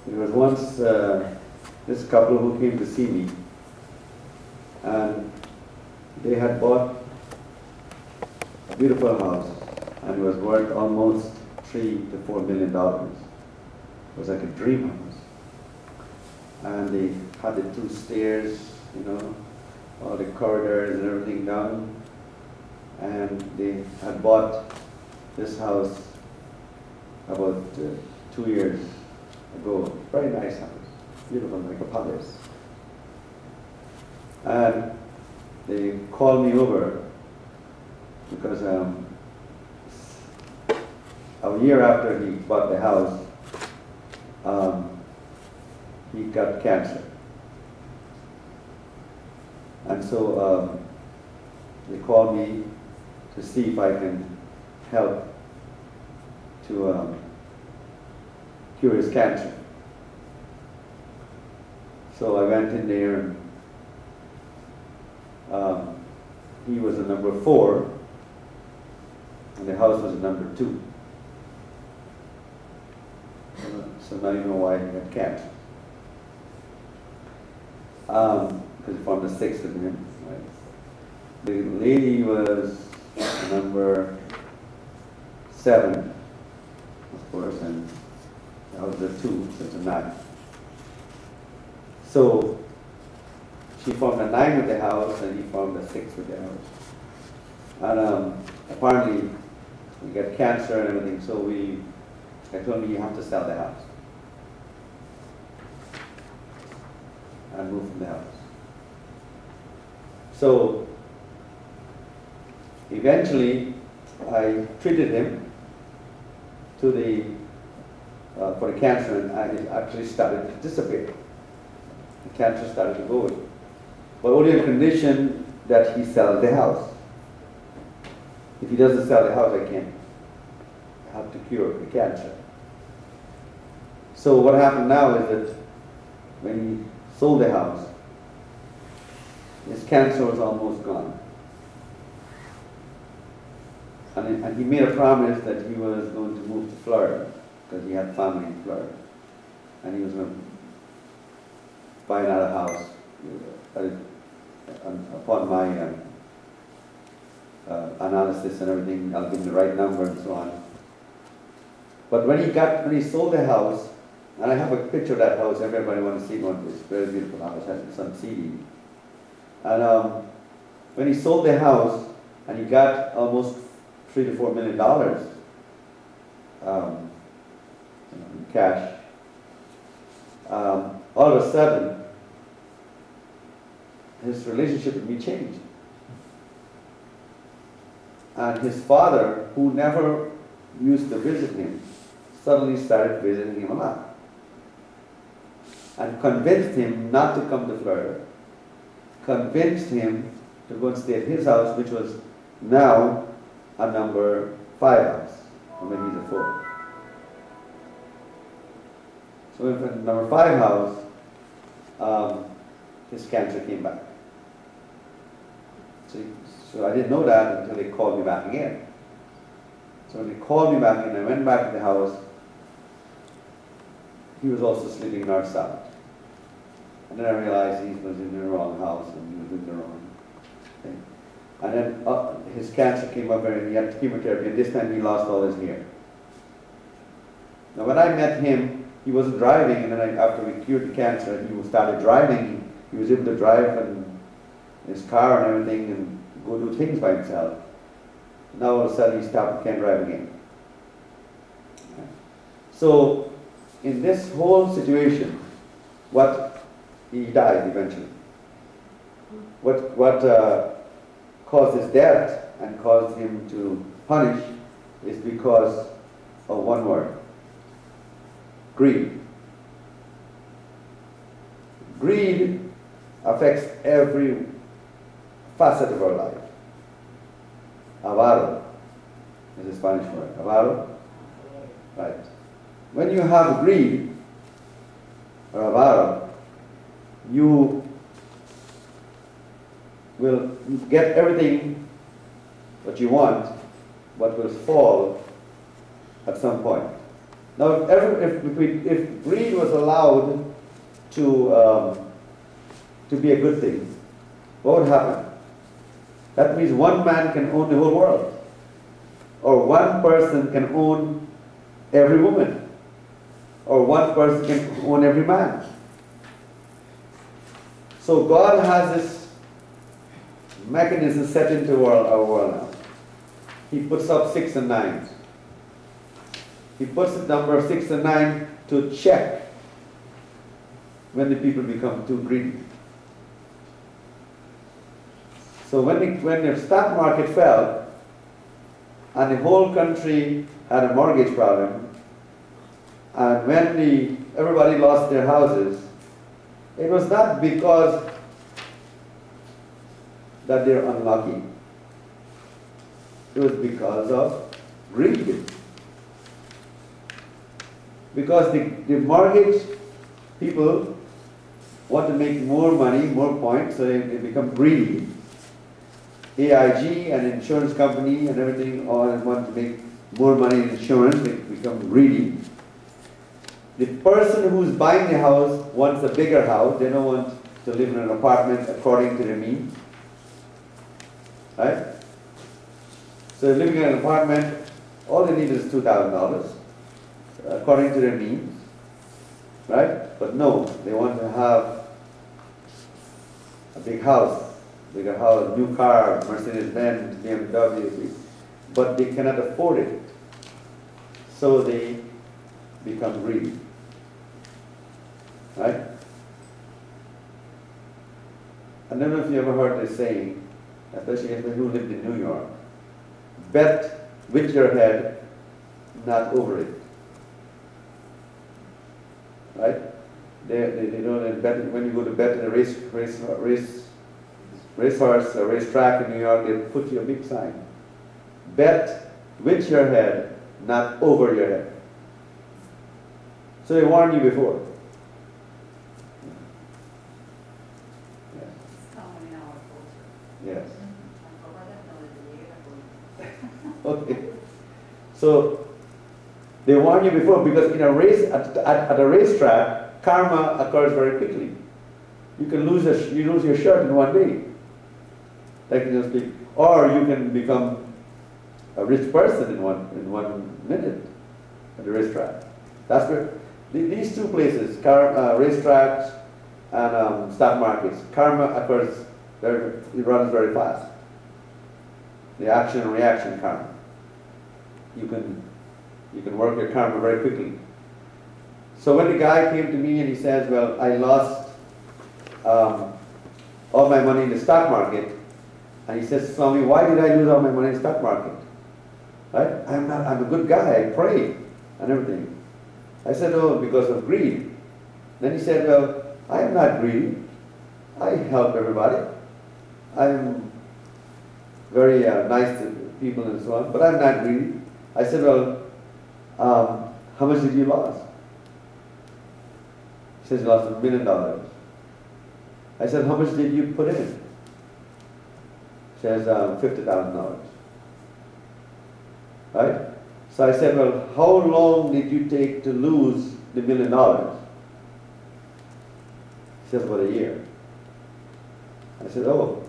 There was once this couple who came to see me, and they had bought a beautiful house, and it was worth almost $3 to $4 million. It was like a dream house. And they had the 2 stairs, you know, all the corridors and everything down. And they had bought this house about 2 years ago. Very nice house, beautiful, like a palace. And they called me over because a year after he bought the house, he got cancer. And so they called me to see if I can help to cure his cancer. So I went in there, and he was a number 4, and the house was a number 2. So now you know why he got cancer. Because he formed a 6 with him. Right? The lady was number 7, of course, and that was a 2, so it's a 9. So she formed a 9 with the house, and he formed a 6 with the house. And apparently we got cancer and everything, so I told him, you have to sell the house and move from the house. So eventually I treated him to for the cancer, and it actually started to dissipate. The cancer started to go away, but only on condition that he sells the house. If he doesn't sell the house, I can't help to cure the cancer. So what happened now is that when he sold the house, his cancer was almost gone. And he made a promise that he was going to move to Florida, because he had family in Florida. And he was going to buy another house upon my analysis and everything. I'll give him the right number and so on. But when he sold the house, and I have a picture of that house, everybody wants to see one, it's a very beautiful house, has some CD. And when he sold the house, and he got almost $3 to $4 million in cash, all of a sudden, his relationship with me changed. And his father, who never used to visit him, suddenly started visiting him a lot. And convinced him not to come to Florida. Convinced him to go and stay at his house, which was now a number 5 house, when he's a 4. So in the number 5 house, his cancer came back. So I didn't know that until they called me back again. So when they called me back and I went back to the house, he was also sleeping north-south. And then I realized he was in the wrong house and he was in the wrong thing. And then his cancer came up and he had chemotherapy, and this time he lost all his hair. Now when I met him, he wasn't driving, and then after we cured the cancer, he started driving. He was able to drive in his car and everything and go do things by himself. Now all of a sudden he stopped and can't drive again. So in this whole situation, he died eventually. What caused his death and caused him to punish is because of one word: greed. Greed affects every facet of our life. Avaro is a Spanish word. Avaro? Right. When you have greed, or avaro, you will get everything that you want, but will fall at some point. Now, if greed was allowed to be a good thing, what would happen? That means one man can own the whole world. Or one person can own every woman. Or one person can own every man. So God has this mechanism set into our world now. He puts up 6 and 9. He puts the number 6 and 9 to check when the people become too greedy. So when the stock market fell and the whole country had a mortgage problem, and when everybody lost their houses, it was not because that they're unlucky. It was because of greed. Because the mortgage people want to make more money, more points, so they become greedy. AIG and insurance company and everything all want to make more money in insurance, they become greedy. The person who's buying the house wants a bigger house. They don't want to live in an apartment according to their means. Right? So living in an apartment, all they need is $2,000 according to their means. Right? But no, they want to have a big house. Bigger house, new car, Mercedes-Benz, BMW, but they cannot afford it. So they become greedy. Right? I don't know if you ever heard this saying, especially if you lived in New York, bet with your head, not over it. Right? They don't bet, when you go to bet at a racehorse or racetrack in New York, they put you a big sign. Bet with your head, not over your head. So they warned you before. Yes. Okay. So they warn you before because in a race at a racetrack, karma occurs very quickly. You can lose your shirt in one day. Technically speaking, or you can become a rich person in one minute at the racetrack. That's where these two places, racetracks and stock markets, karma occurs it runs very fast. The action and reaction karma. You can work your karma very quickly. So when the guy came to me and he says, "Well, I lost all my money in the stock market," and he says, "Swami, why did I lose all my money in the stock market? Right? I'm a good guy, I pray and everything." I said, "Oh, because of greed." Then he said, "Well, I am not greedy. I help everybody. I'm very nice to people and so on, but I'm not greedy." I said, "Well, how much did you lose?" He says, "You lost $1 million. I said, "How much did you put in?" He says, $50,000. Right? So I said, "Well, how long did you take to lose the $1 million?" He says, "About a year." I said, "Oh,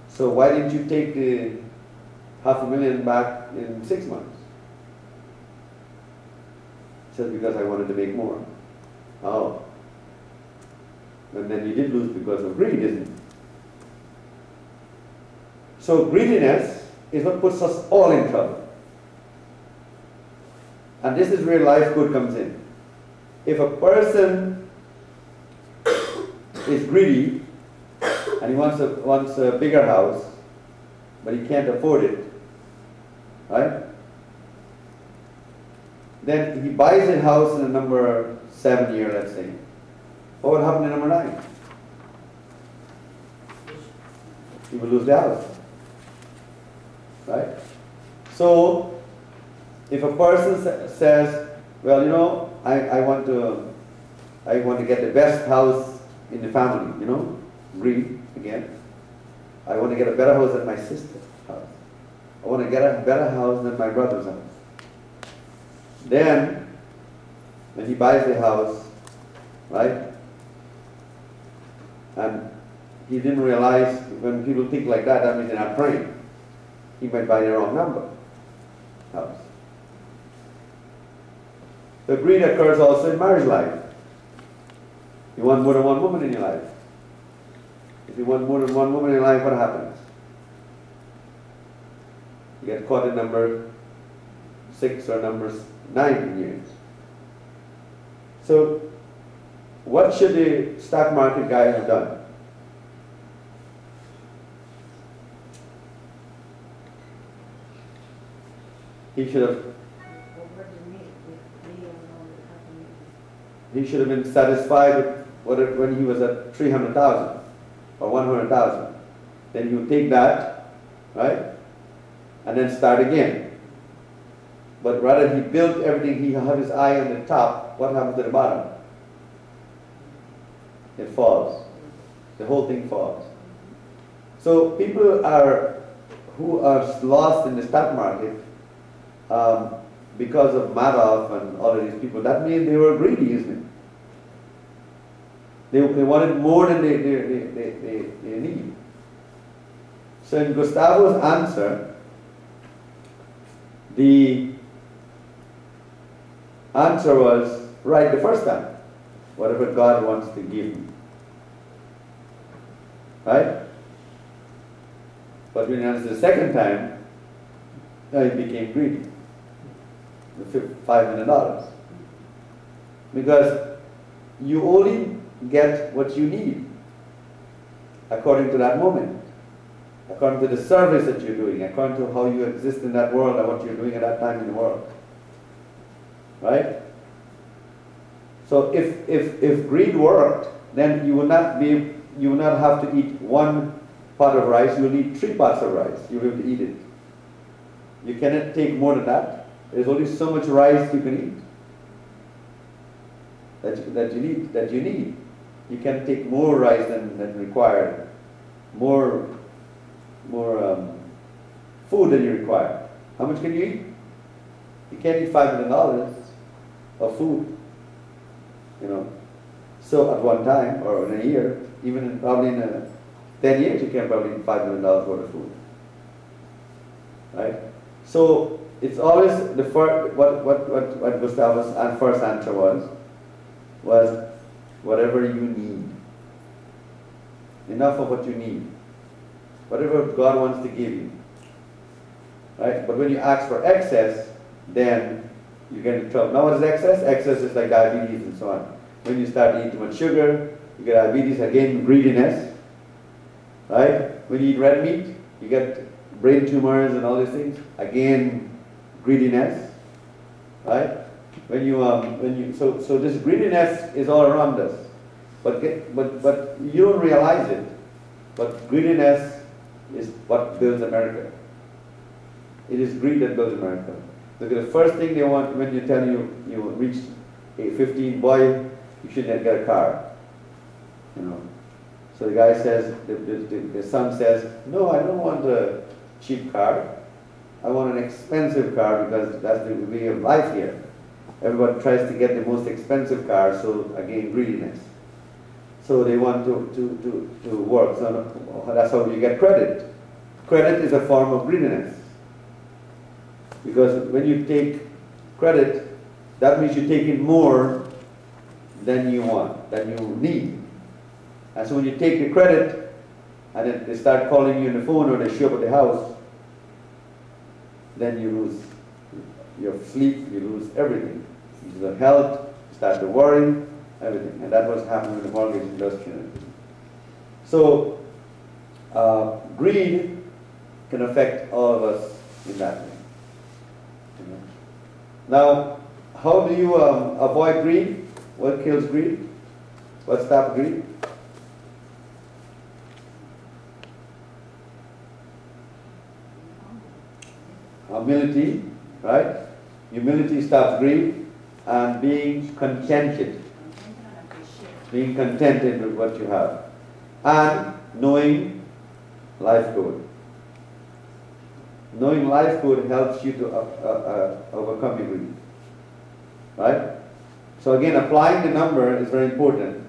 so why didn't you take the $500,000 back in 6 months?" He says, "Because I wanted to make more." Oh. And then you did lose because of greed, isn't it? So greediness is what puts us all in trouble. And this is where Lifecode comes in. If a person is greedy and he wants a bigger house, but he can't afford it, right? Then he buys a house in a number 7 year, let's say. What would happen to number 9? He will lose the house. Right? So, if a person says, "Well, you know, I want to get the best house in the family," you know, greed again. "I want to get a better house than my sister's house. I want to get a better house than my brother's house." Then when he buys the house, right? And he didn't realize, when people think like that, that means they're not praying. He might buy the wrong number house. The greed occurs also in marriage life. You want more than one woman in your life. If you want more than one woman in your life, what happens? You get caught in number 6 or number 9 in years. So, what should the stock market guy have done? He should have been satisfied with when he was at 300,000 or 100,000. Then you take that, right, and then start again. But rather he built everything, he had his eye on the top. What happens to the bottom? It falls. The whole thing falls. So people who are lost in the stock market because of Madoff and all of these people, that means they were greedy, isn't it? They wanted more than they need. So in Gustavo's answer, the answer was right the first time. Whatever God wants to give me. Right? But when he answered the second time, now he became greedy. The $5 million. Because you only get what you need according to that moment, according to the service that you're doing, according to how you exist in that world and what you're doing at that time in the world. Right? So if greed worked, then you would not have to eat one pot of rice, you will eat 3 pots of rice. You will have to eat it. You cannot take more than that. There's only so much rice you can eat. That you need. You can take more rice than required. More food than you require. How much can you eat? You can't eat $5 million of food. You know. So at one time, or in a year, even probably in 10 years, you can probably eat $5 million worth of food. Right? So it's always the first, what Gustavo's first answer was whatever you need. Enough of what you need. Whatever God wants to give you. Right? But when you ask for excess, then you get in trouble. Now what is excess? Excess is like diabetes and so on. When you start eating too much sugar, you get diabetes, again greediness. Right? When you eat red meat, you get brain tumors and all these things. Again, greediness. Right? So this greediness is all around us. But you don't realize it. But greediness is what builds America. It is greed that builds America. Look at the first thing they want when you tell you reach 15, boy, you should get a car. You know. So the guy says, the son says, no, I don't want a cheap car. I want an expensive car because that's the way of life here. Everybody tries to get the most expensive car, so again, greediness. So they want to work. So that's how you get credit. Credit is a form of greediness. Because when you take credit, that means you're taking more than you want, than you need. And so when you take the credit, and then they start calling you on the phone or they show up at the house, then you lose your sleep, you lose everything. You lose your health, you start to worry, everything. And that's what's happening in the mortgage industry. So, greed can affect all of us in that way. Now, how do you avoid greed? What kills greed? What stops greed? Humility, right? Humility stops greed, and being contented. Being contented with what you have. And knowing Lifecode. Knowing Lifecode helps you to overcome your greed. Right? So again, applying the number is very important.